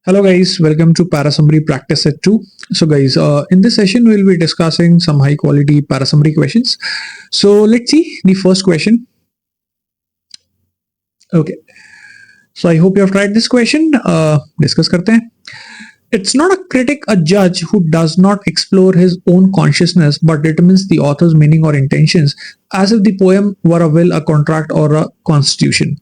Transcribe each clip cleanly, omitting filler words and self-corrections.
Hello guys, welcome to Parasummary Practice Set 2. So guys, in this session we'll be discussing some high quality parasummary questions. So let's see the first question. Okay, so I hope you have tried this question. Discuss करते हैं. It's not a critic, a judge who does not explore his own consciousness but determines the author's meaning or intentions as if the poem were a will, a contract, or a constitution.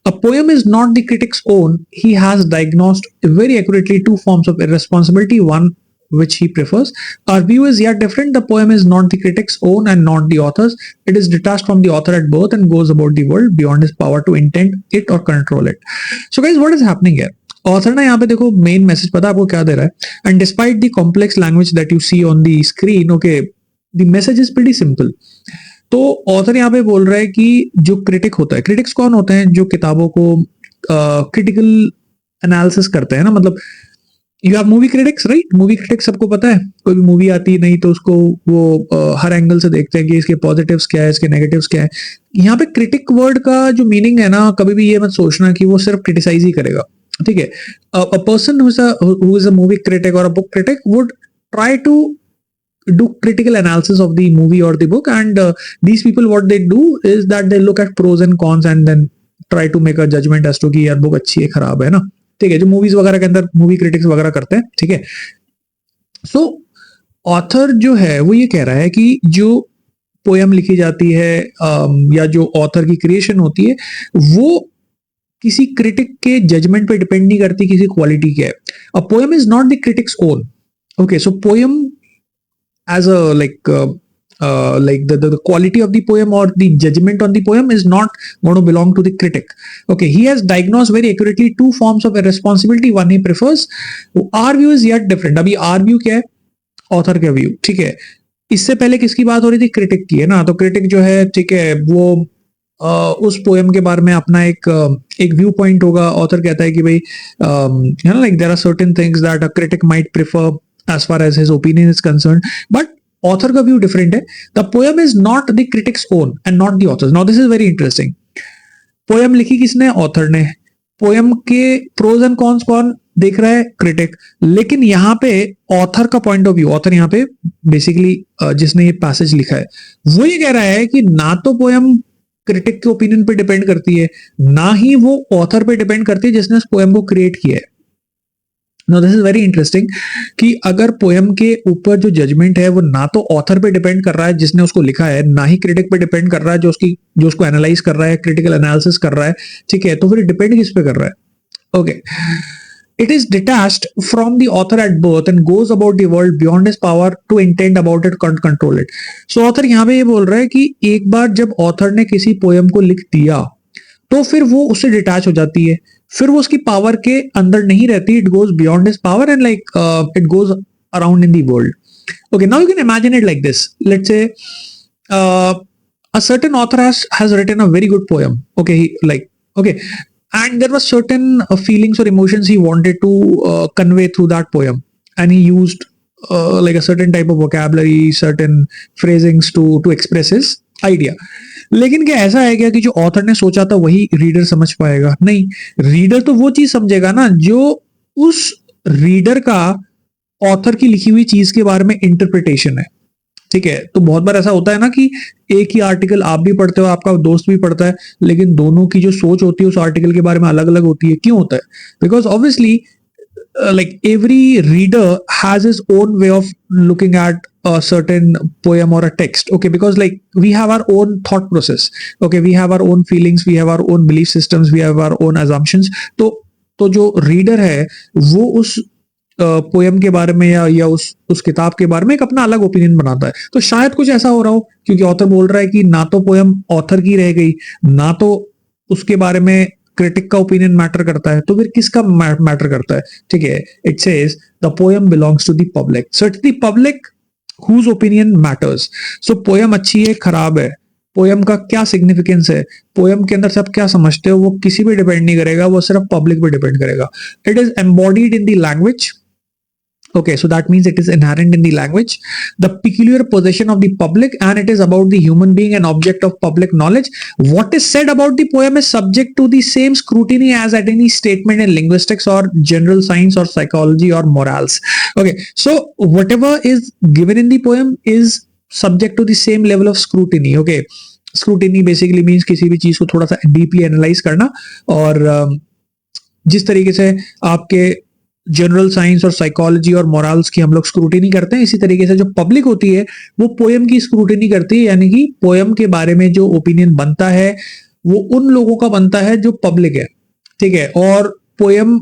A poem is not the critic's own. He has diagnosed very accurately two forms of irresponsibility, one which he prefers. Our view is yet different. The poem is not the critic's own and not the author's. It is detached from the author at birth and goes about the world beyond his power to intend it or control it. So guys, what is happening here? Author ना यहाँ पे देखो main message पता आपको क्या दे रहा है and despite the complex language that you see on the screen okay the message is pretty simple. तो ऑथर यहाँ पे बोल रहा है कि जो क्रिटिक होता है, क्रिटिक्स कौन होते हैं? जो किताबों को क्रिटिकल एनालिसिस करते हैं ना, मतलब you have movie critics right. Movie critics सबको पता है, कोई भी मूवी आती नहीं तो उसको वो हर एंगल से देखते हैं कि इसके पॉजिटिव्स क्या है, इसके नेगेटिव्स क्या है. यहाँ पे क्रिटिक वर्ड का जो मीनिंग है ना, कभी भी ये मत सोचना कि वो सिर्फ क्रिटिसाइज ही करेगा. ठीक है, a person who is a movie critic or a book critic would try to do critical analysis of the movie or the book, and these people what they do is that they look at pros and cons and then try to make a judgment as to कि यार book अच्छी है खराब है ना. ठीक है, जो मूवीज वगैरह के अंदर मूवी क्रिटिक्स वगैरह करते हैं. ठीक है, सो ऑथर जो है वो ये कह रहा है कि जो पोयम लिखी जाती है या जो ऑथर की क्रिएशन होती है वो किसी क्रिटिक के जजमेंट पे डिपेंड नहीं करती, किसी क्वालिटी के. A poem is not the critic's own. Okay, so poem as a like the quality of the poem or the judgment on the poem is not going to belong to the critic. Okay, he has diagnosed very accurately two forms of irresponsibility. One he prefers. Our view is yet different. अभी our view क्या है? Author का view. ठीक है, इससे पहले किसकी बात हो रही थी? क्रिटिक की है ना. तो क्रिटिक जो है, ठीक है, वो उस पोएम के बारे में अपना एक व्यू पॉइंट होगा. ऑथर कहता है कि भाई you know like there are certain things that a critic might prefer as far as his opinion is concerned, but author का व्यू डिफरेंट है. The poem is not the critic's own and not the author's. Now this is very interesting. Poem लिखी किसने? Author ने. Poem के pros and cons कौन देख रहा है? क्रिटिक. लेकिन यहाँ पे ऑथर का पॉइंट ऑफ व्यू, ऑथर यहाँ पे बेसिकली जिसने ये पैसेज लिखा है वो ये कह रहा है कि ना तो पोएम क्रिटिक के ओपिनियन पे डिपेंड करती है, ना ही वो ऑथर पे डिपेंड करती है जिसने उस पोएम को क्रिएट किया है. Now this is very interesting कि अगर पोएम के ऊपर जो जजमेंट है वो ना तो ऑथर पे डिपेंड कर रहा है जिसने उसको लिखा है, ना ही क्रिटिक पे डिपेंड कर रहा है जो उसको एनालाइज कर रहा है, क्रिटिकल एनालिसिस कर रहा है. ठीक है, तो फिर डिपेंड किस पे कर रहा है? Okay, it is detached from the author at birth and goes about the world beyond his power to intend about it, can't control it. So author यहाँ पे ये बोल रहा है कि एक बार जब ऑथर ने किसी पोएम को लिख दिया तो फिर वो उससे डिटैच हो जाती है, फिर वो उसकी पावर के अंदर नहीं रहती. It goes beyond his power and like it goes around in the world. Okay, now you can imagine it like this. Let's say a certain author has written a very good poem. Okay, okay, and there was certain feelings or emotions he wanted to convey through that poem, and he used like a certain type of vocabulary, certain phrasings to express his idea. लेकिन क्या ऐसा है क्या कि जो author ने सोचा था वही रीडर समझ पाएगा? नहीं, रीडर तो वो चीज समझेगा ना जो उस रीडर का ऑथर की लिखी हुई चीज के बारे में इंटरप्रिटेशन है. ठीक है, तो बहुत बार ऐसा होता है ना कि एक ही आर्टिकल आप भी पढ़ते हो, आपका दोस्त भी पढ़ता है, लेकिन दोनों की जो सोच होती है उस आर्टिकल के बारे में अलग अलग होती है. क्यों होता है? Because obviously like every reader has his own way of looking at a certain poem or a text. Okay, because like we have our own thought process. Okay, we have our own feelings, we have our own belief systems, we have our own assumptions. तो जो reader है वो उस poem के बारे में या उस किताब के बारे में एक अपना अलग ओपिनियन बनाता है. तो शायद कुछ ऐसा हो रहा हो क्योंकि ऑथर बोल रहा है कि ना तो पोएम ऑथर की रह गई, ना तो उसके बारे में क्रिटिक का ओपिनियन मैटर करता है, तो फिर किसका मैटर करता है? ठीक है, it says the poem belongs to the public, so it's the public whose opinion matters. So poem अच्छी है खराब है, पोएम का क्या सिग्निफिकेंस है, पोएम के अंदर से आप क्या समझते हो, वो किसी पे डिपेंड नहीं करेगा, वो सिर्फ पब्लिक पे डिपेंड करेगा. It is embodied in the language. Okay, so that means it is inherent in the language, the peculiar possession of the public, and it is about the human being and object of public knowledge. What is said about the poem is subject to the same scrutiny as at any statement in linguistics or general science or psychology or morals. Okay, so whatever is given in the poem is subject to the same level of scrutiny. Okay, scrutiny basically means किसी भी चीज को थोड़ा सा deeply analyse करना, और जिस तरीके से आपके जनरल साइंस और साइकोलॉजी और मोरल्स की हम लोग स्क्रूटिनी करते हैं, इसी तरीके से जो पब्लिक होती है वो पोयम की स्क्रूटिनी करती है, यानी कि पोयम के बारे में जो ओपिनियन बनता है वो उन लोगों का बनता है जो पब्लिक है, ठीक है। और पोयम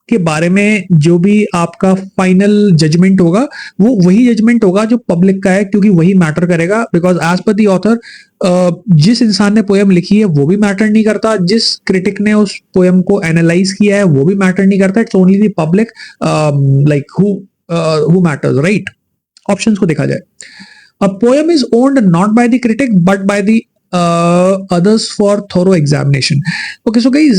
के बारे में जो भी आपका फाइनल जजमेंट होगा वो वही जजमेंट होगा जो पब्लिक का है, क्योंकि वही मैटर करेगा, because as per the author जिस इंसान ने पोयम लिखी है वो भी मैटर नहीं करता, जिस क्रिटिक ने उस पोयम को एनालाइज किया है वो भी मैटर नहीं करता, it's only the public like who matters, right. Options को देखा जाए, a poem is owned not by the critic but by the others for thorough examination. Okay, so guys,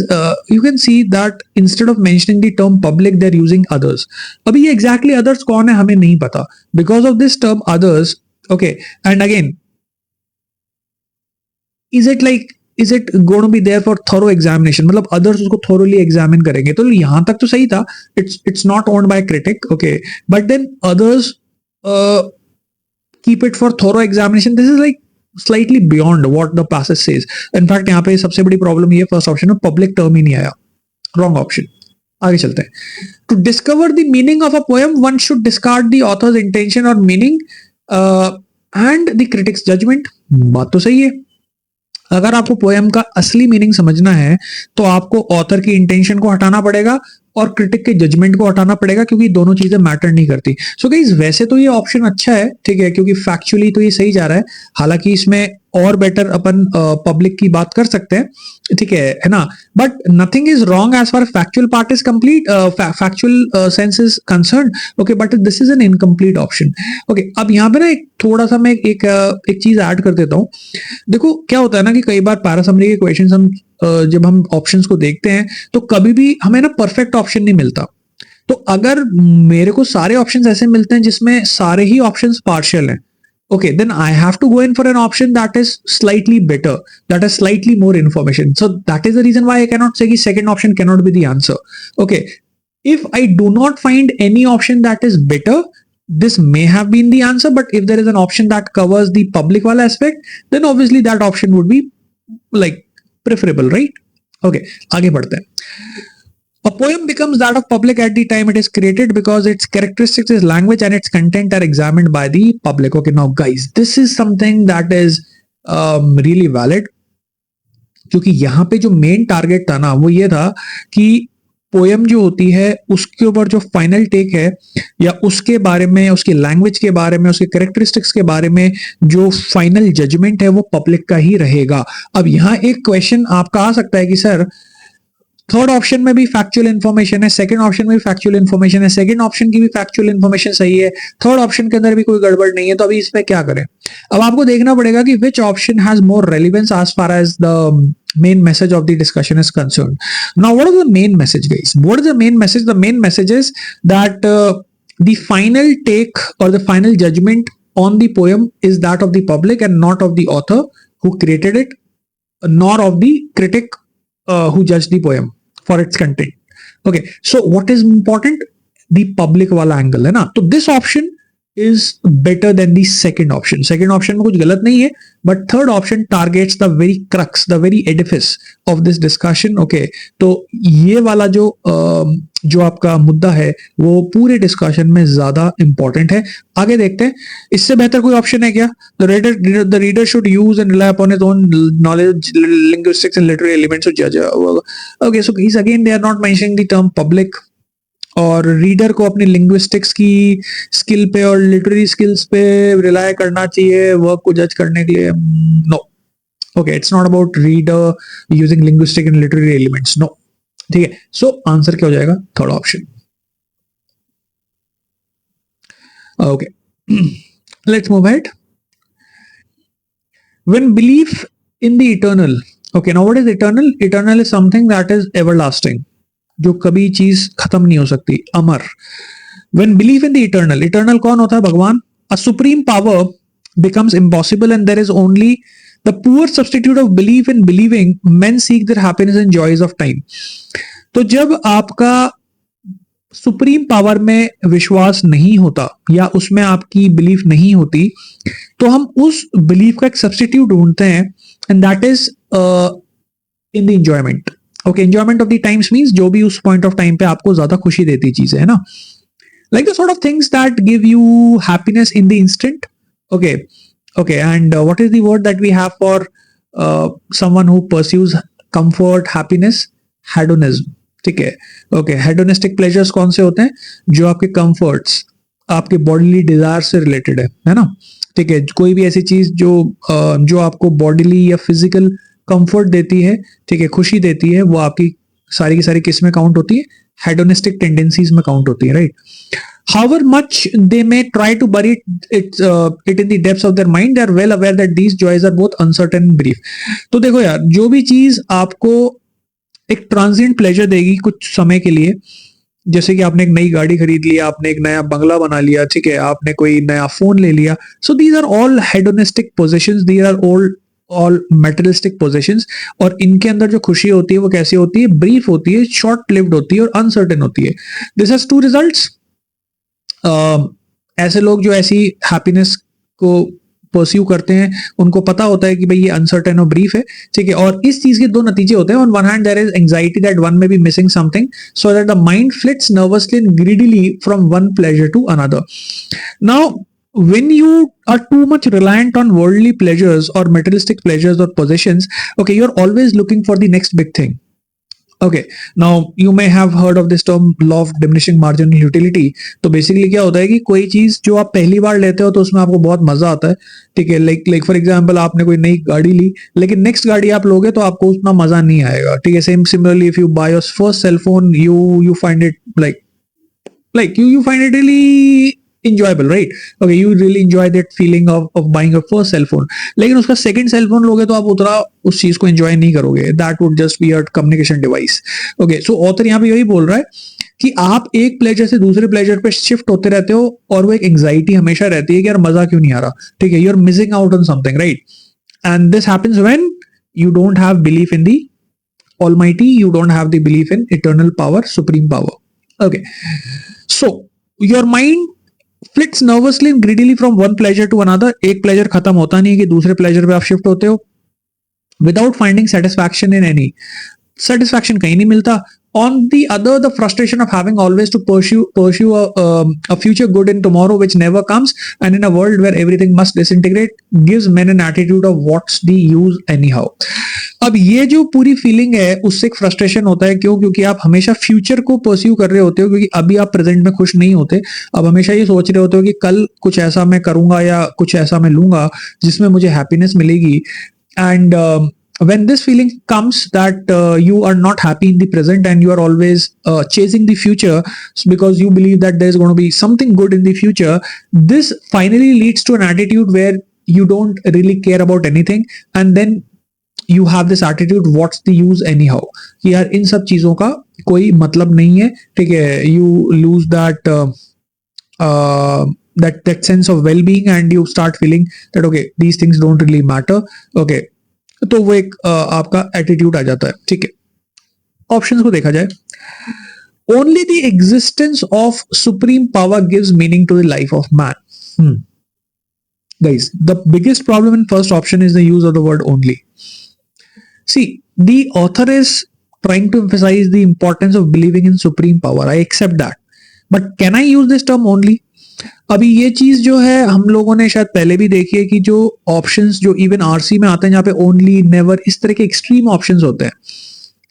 you can see that instead of mentioning the term public, they're using others. अभी ये exactly others कौन है हमें नहीं पता, because of this term others. Okay, and again, is it going to be there for thorough examination, मतलब others उसको thoroughly examine करेंगे, तो यहाँ तक तो सही था, it's not owned by critic. Okay, but then others keep it for thorough examination. This is like slightly beyond what the passage says. In fact, यहाँ पे सबसे बड़ी प्रॉब्लम ये फर्स्ट ऑप्शन में पब्लिक टर्म ही नहीं आया, रॉन्ग ऑप्शन। आगे चलते हैं। To discover the meaning of a poem one should discard the author's intention और meaning and the critic's judgement. बात तो सही है, अगर आपको पोएम का असली मीनिंग समझना है तो आपको ऑथर की इंटेंशन को हटाना पड़ेगा और क्रिटिक के जजमेंट को हटाना पड़ेगा, क्योंकि दोनों चीजें मैटर नहीं करती। सो गाइस, वैसे तो ये ऑप्शन अच्छा है, ठीक है, क्योंकि फैक्चुअली तो ये सही जा रहा है, हालांकि इसमें और बेटर अपन पब्लिक की बात कर सकते हैं, ठीक है ना, but nothing is wrong as far factual part is complete, factual sense is concern. Okay, but this is an incomplete option. Okay, अब यहाँ पे ना एक थोड़ा सा मैं एक चीज ऐड कर देता हूँ। देखो क्या होता है ना कि कई बार पैरासमरी के क्वेश्चंस हम जब हम ऑप्शंस को देखते हैं तो कभी भी हमें ना परफेक्ट ऑप्शन नहीं मिलता। तो अगर मेरे को सारे ऑप्शंस ऐसे मिलते हैं जिसमें सारे ही ऑप्शंस पार्शियल हैं, okay, then I have to go in for an option that is slightly better, that has slightly more information. So that is the reason why I cannot say the second option cannot be the answer. Okay, if I do not find any option that is better, this may have been the answer, but if there is an option that covers the public wala aspect, then obviously that option would be like preferable, right? Okay, आगे बढ़ते हैं। A poem becomes that of public at the time it is created because its characteristics, its language and its content are examined by the public. Okay, now guys, this is something that is really valid, क्योंकि यहाँ पे जो main target था ना वो ये था कि पोयम जो होती है उसके ऊपर जो फाइनल टेक है या उसके बारे में, उसकी लैंग्वेज के बारे में, उसके कैरेक्टरिस्टिक्स के बारे में जो फाइनल जजमेंट है वो पब्लिक का ही रहेगा। अब यहाँ एक क्वेश्चन आपका आ सकता है कि सर थर्ड ऑप्शन में भी फैक्चुअल इन्फॉर्मेशन है, सेकंड ऑप्शन में भी फैक्चुअल इन्फॉर्मेशन है, सेकंड ऑप्शन की भी फैक्चुअल इन्फॉर्मेशन सही है, थर्ड ऑप्शन के अंदर भी कोई गड़बड़ नहीं है, तो अभी इसमें क्या करें? अब आपको देखना पड़ेगा कि which option has more relevance as far as the main message of the discussion is concerned. Now, what is the main message, guys? What is the main message? The main message is that the final take or the final judgment on the poem is that of the public and not of the author who created it, nor of the critic who judged the poem for its content. Okay, so what is important? The public wala angle है ना, तो this option is better than the second option. Second option में कुछ गलत नहीं है, but third option targets the very crux, the very edifice of this discussion. Okay, तो ये वाला जो आपका मुद्दा है वो पूरे डिस्कशन में ज्यादा इंपॉर्टेंट है। आगे देखते हैं, इससे बेहतर कोई ऑप्शन है क्या? The reader should use and rely upon his own knowledge, linguistics and literary elements to judge. Okay, so he's again they are not mentioning the term public, और रीडर को अपनी लिंग्विस्टिक्स की स्किल पे और literary skills पे rely करना चाहिए work को जज करने के लिए। No, okay, it's not about reader using linguistic and literary elements, no, ठीक है। सो आंसर क्या हो जाएगा? Third option. Okay, let's move ahead. When belief in the eternal, okay, now what is eternal? Eternal is something that is everlasting, जो कभी चीज खत्म नहीं हो सकती, अमर। When belief in the eternal, eternal कौन होता है? भगवान. A supreme power becomes impossible and there is only the poor substitute of belief in believing. Men seek their happiness and joys of time. तो जब आपका सुप्रीम पावर में विश्वास नहीं होता या उसमें आपकी बिलीफ नहीं होती, तो हम उस बिलीफ का एक सब्सटीट्यूट ढूंढते हैं, and that is in the enjoyment. Okay, enjoyment of the times means जो भी उस पॉइंट ऑफ टाइम पे आपको ज्यादा खुशी देती चीजें है ना, like the sort of things that give you happiness in the instant. Okay, okay, and what is the word that we have for someone who pursues comfort, happiness? Hedonism. ठीक है. ओके, हेडोनिस्टिक प्लेजर्स कौन से होते हैं? जो आपके comforts, आपके bodily Dzire से रिलेटेड है ना. ठीक है, कोई भी ऐसी चीज जो आपको बॉडीली या फिजिकल कंफर्ट देती है, ठीक है, खुशी देती है, वो आपकी सारी की सारी किस में काउंट होती है? हेडोनिस्टिक टेंडेंसीज में काउंट होती है, right. However much they may try to bury it in the depths of their mind, they are well aware that these joys are both uncertain and brief. तो देखो यार, जो भी चीज आपको एक ट्रांजिएंट प्लेजर देगी कुछ समय के लिए, जैसे कि आपने एक नई गाड़ी खरीद लिया, आपने एक नया बंगला बना लिया, ठीक है, आपने कोई नया फोन ले लिया, so these are all hedonistic possessions, these are all materialistic possessions. और इनके अंदर जो खुशी होती है वो कैसी होती है? ब्रीफ होती है, शॉर्ट लिव्ड होती है और अनसर्टेन होती है. This has two results. ऐसे लोग जो ऐसी हैप्पीनेस को परस्यू करते हैं, उनको पता होता है कि भाई ये अनसर्टेन और ब्रीफ है, ठीक है, और इस चीज के दो नतीजे होते हैं. On one hand there is anxiety that one may be missing something, so that the mind flits nervously and greedily from one pleasure to another. Now when you are too much reliant on worldly pleasures or materialistic pleasures or possessions, okay, you're always looking for the next big thing. Okay, now you may have heard of this term law of diminishing marginal utility. तो basically क्या होता है कि कोई चीज जो आप पहली बार लेते हो तो उसमें आपको बहुत मजा आता है, ठीक है, लाइक फॉर एग्जांपल आपने कोई नई गाड़ी ली, लेकिन नेक्स्ट गाड़ी आप लोगे तो आपको उतना मजा नहीं आएगा, ठीक है. Same similarly if you buy your first cell phone, you find it like you find it really enjoyable, right? Okay, you really enjoy that feeling of buying your first cell phone. लेकिन उसका second cell phone लोगे तो आप उतना उस चीज को enjoy नहीं करोगे. That would just be a communication device. Okay, so author यहाँ पे यही बोल रहा है कि आप एक प्लेजर से दूसरे प्लेजर पे शिफ्ट होते रहते हो और वो एक एंजाइटी हमेशा रहती है कि यार मजा क्यों नहीं आ रहा, ठीक है, you are missing out on something, right. And this happens when you don't have belief in the Almighty, you don't have the belief in eternal power, supreme power. Okay, so your mind flits nervously and greedily from one pleasure to another. एक pleasure खत्म होता नहीं है कि दूसरे pleasure पे आप shift होते हो, without finding satisfaction in any. Satisfaction कहीं नहीं मिलता. On the other, the frustration of having always to pursue a future good in tomorrow which never comes, and in a world where everything must disintegrate, gives men an attitude of what's the use anyhow. अब ये जो पूरी feeling है उससे एक frustration होता है. क्यों? क्योंकि आप हमेशा फ्यूचर को परस्यू कर रहे होते हो, क्योंकि अभी आप प्रेजेंट में खुश नहीं होते. अब हमेशा ये सोच रहे होते हो कि कल कुछ ऐसा मैं करूंगा या कुछ ऐसा मैं लूंगा जिसमें मुझे हैप्पीनेस मिलेगी. And when this feeling comes that you are not happy in the present and you are always chasing the future because you believe that there's going to be something good in the future, this finally leads to an attitude where you don't really care about anything, and then you have this attitude what's the use anyhow, कि यार इन सब चीजों का कोई मतलब नहीं है, ठीक है. you lose that that sense of well-being and you start feeling that okay, these things don't really matter. Okay, तो वो एक आपका एटीट्यूड आ जाता है, ठीक है. ऑप्शंस को देखा जाए, only the existence of supreme power gives meaning to the life of man. Guys, the biggest problem in first option is the use of the word only. See, the author is trying to emphasize the importance of believing in supreme power. I accept that, but can I use this term only? अभी ये चीज जो है हम लोगों ने शायद पहले भी देखी है कि जो ऑप्शंस जो इवन आरसी में आते हैं जहां पे ओनली, नेवर, इस तरह के एक्सट्रीम ऑप्शंस होते हैं,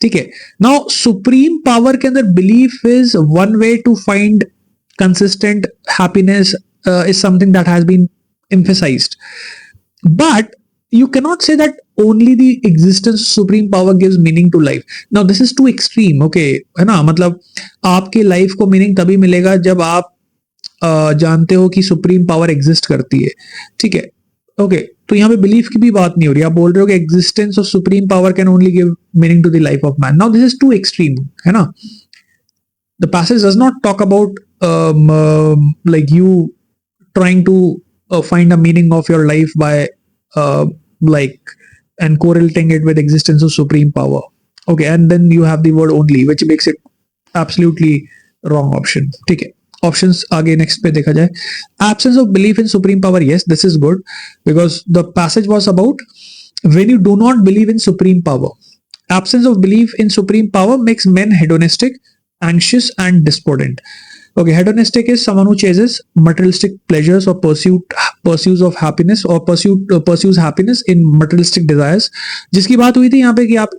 ठीक है. नाउ सुप्रीम पावर के अंदर belief is one way to find consistent happiness, is something that has been emphasised, but you cannot say that only the existence of supreme power gives meaning to life. Now this is too extreme, okay, है ना. मतलब आपके life को meaning तभी मिलेगा जब आप जानते हो कि सुप्रीम पावर एग्जिस्ट करती है, ठीक है. ओके, तो यहाँ पे बिलीफ की भी बात नहीं हो रही, आप बोल रहे हो कि existence of supreme power can only give meaning to the life of man. Now this is too extreme, है ना. The passage does not talk about like you trying to find a meaning of your life by like and correlating it with existence of supreme power. Okay, and then you have the word only, which makes it absolutely wrong option. ठीक है, options आगे next पे देखा जाए. Absence of belief in supreme power. Yes, this is good because the passage was about when you do not believe in supreme power. Absence of belief in supreme power makes men hedonistic, anxious, and despondent. Okay, hedonistic is someone who chases materialistic pleasures or pursues of happiness or pursues happiness in materialistic desires. जिसकी बात हुई थी यहाँ पे कि आप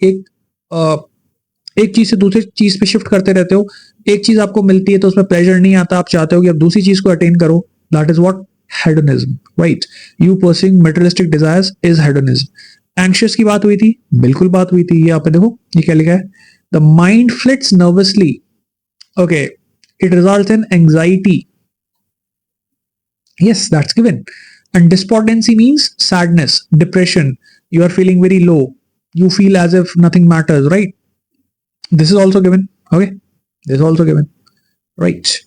एक चीज से दूसरी चीज पे शिफ्ट करते रहते हो. एक चीज आपको मिलती है तो उसमें प्लेजर नहीं आता, आप चाहते हो कि आप दूसरी चीज को अटेन करो. That is what hedonism, right? You pursuing materialistic desires is hedonism. Anxious की बात हुई थी, बिल्कुल बात हुई थी. ये आप देखो, ये क्या लिखा है? The mind flits nervously. Okay, it results in anxiety. Yes, that's given. And despondency means sadness, depression. You are feeling very low. You feel as if nothing matters, right? This is also given. Okay, this is also given, right?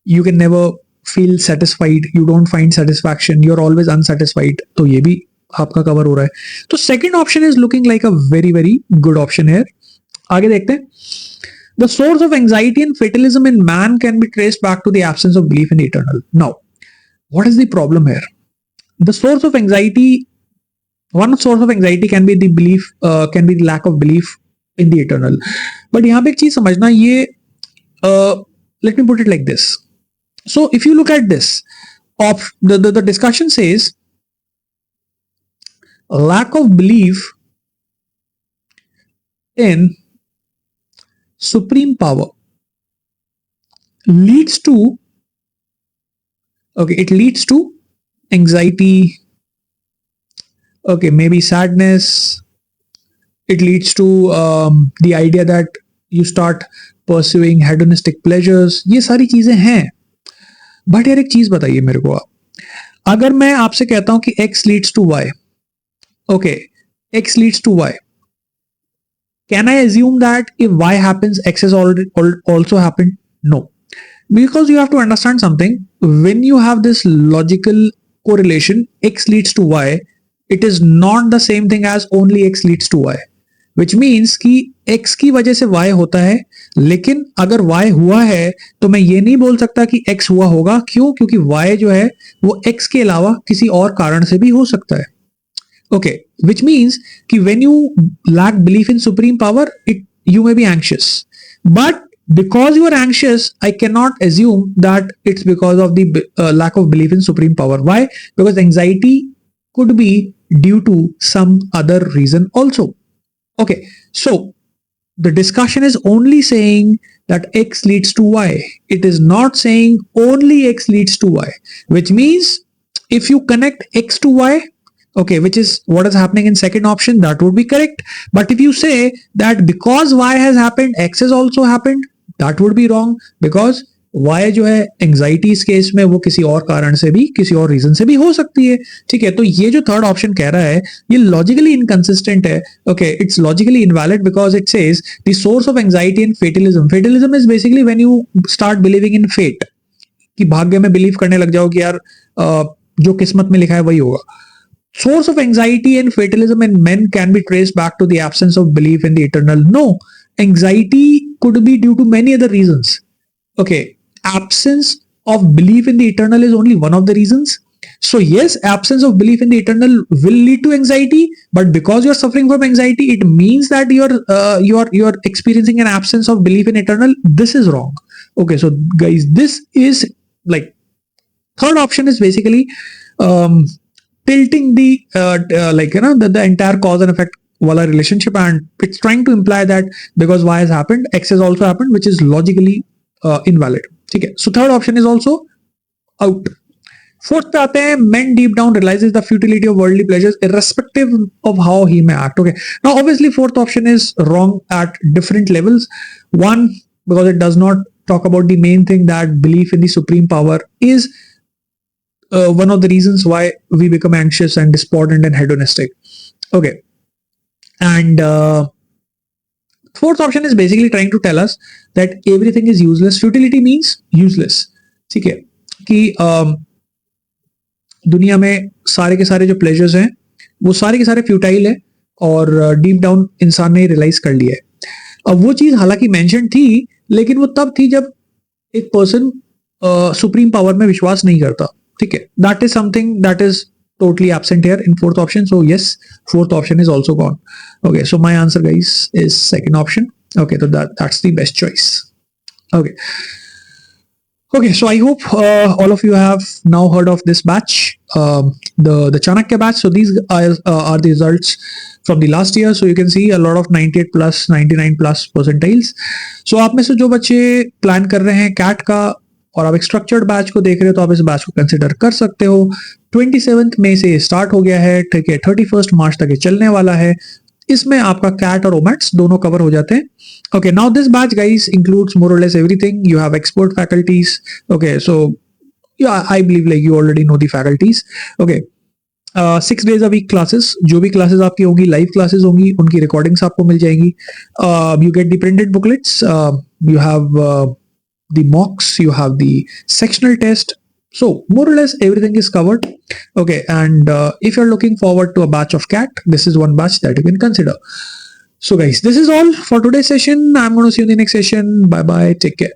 You can never feel satisfied. You don't find satisfaction. You're always unsatisfied. तो ये भी आपका cover हो रहा है. तो second option is looking like a very very good option here. आगे देखते हैं. The source of anxiety and fatalism in man can be traced back to the absence of belief in the eternal. Now, what is the problem here? The source of anxiety, one source of anxiety can be the belief, can be the lack of belief in the eternal. But यहाँ पे एक चीज समझना, ये let me put it like this. So if you look at this, of the discussion says lack of belief in supreme power leads to, okay, it leads to anxiety, okay, maybe sadness. It leads to the idea that you start pursuing hedonistic pleasures. ये सारी चीजें हैं. But यार एक चीज बताइए मेरे को आप, अगर मैं आपसे कहता हूं कि x leads to y, okay, x leads to y, can I assume that if y happens, x has already also happened? No, because you have to understand something. When you have this logical correlation, x leads to y, it is not the same thing as only x leads to y, which means कि x की वजह से y होता है. लेकिन अगर y हुआ है तो मैं ये नहीं बोल सकता कि x हुआ होगा. क्यों? क्योंकि y जो है वो x के अलावा किसी और कारण से भी हो सकता है. Okay, which means कि when you lack belief in supreme power, you may be anxious, but because you are anxious, I cannot assume that it's because of the lack of belief in supreme power. Why? Because anxiety could be due to some other reason also. Okay, so the discussion is only saying that x leads to y. It is not saying only x leads to y, which means if you connect x to y, okay, which is what is happening in second option, that would be correct. But if you say that because y has happened, x has also happened, that would be wrong, because y जो है anxiety इस case में वो किसी और कारण से भी, किसी और रीजन से भी हो सकती है. ठीक है, तो ये जो थर्ड ऑप्शन कह रहा है ये लॉजिकली इनकंसिस्टेंट है. Okay, it's logically invalid because it says the source of anxiety and fatalism. Fatalism is basically when you start believing in fate, कि भाग्य में बिलीव करने लग जाओ कि यार जो किस्मत में लिखा है वही होगा. Source of anxiety and fatalism in men can be traced back to the absence of belief in the eternal. No, anxiety could be due to many other reasons. Okay, absence of belief in the eternal is only one of the reasons. So yes, absence of belief in the eternal will lead to anxiety, but because you're suffering from anxiety, it means that you're experiencing an absence of belief in eternal. This is wrong. Okay, so guys, this is like third option is basically tilting the like the entire cause and effect wala relationship, and it's trying to imply that because y has happened, x has also happened, which is logically invalid. Okay, so third option is also out. Fourth पे आते हैं, men deep down realizes the futility of worldly pleasures irrespective of how he may act. Okay, now obviously fourth option is wrong at different levels. One, because it does not talk about the main thing, that belief in the supreme power is one of the reasons why we become anxious and despondent and hedonistic. Okay, and fourth option is basically trying to tell us that everything is useless. Futility means useless. ठीक है, कि दुनिया में सारे के सारे जो pleasures हैं वो सारे के सारे फ्यूटाइल है, और डीप डाउन इंसान ने रियलाइज कर लिया है। अब वो चीज हालांकि मेंशन थी, लेकिन वो तब थी जब एक पर्सन सुप्रीम पावर में विश्वास नहीं करता। ठीक है, that is something that is totally absent here in fourth option. So yes, fourth option is also gone. Okay, so my answer, guys, is second option. Okay, so that's the best choice. Okay. Okay, so I hope all of you have now heard of this batch, the Chanakya batch. So these are the results from the last year. So you can see a lot of 98 plus, 99 plus percentiles. So आप में से जो बच्चे plan कर रहे हैं cat का और आप एक स्ट्रक्चर्ड बैच को देख रहे हो, तो आप इस बैच को कंसिडर कर सकते हो। 27 मई से स्टार्ट हो गया है, ठीक है, 31 मार्च तक ये चलने वाला है। इसमें आपका कैट और ओमैट्स दोनों कवर हो जाते हैं। Okay, now this batch, guys, includes more or less everything. You have expert faculties. Okay, so yeah, I believe like you already know the faculties. Okay, 6 days a week classes. जो भी classes आपकी होंगी, live classes होंगी, उनकी recordings आपको मिल जाएंगी. You get the printed booklets. You have the mocks. You have the sectional test. So more or less everything is covered. Okay, and if you're looking forward to a batch of CAT, this is one batch that you can consider. So guys, this is all for today's session. I'm going to see you in the next session. Bye bye. Take care.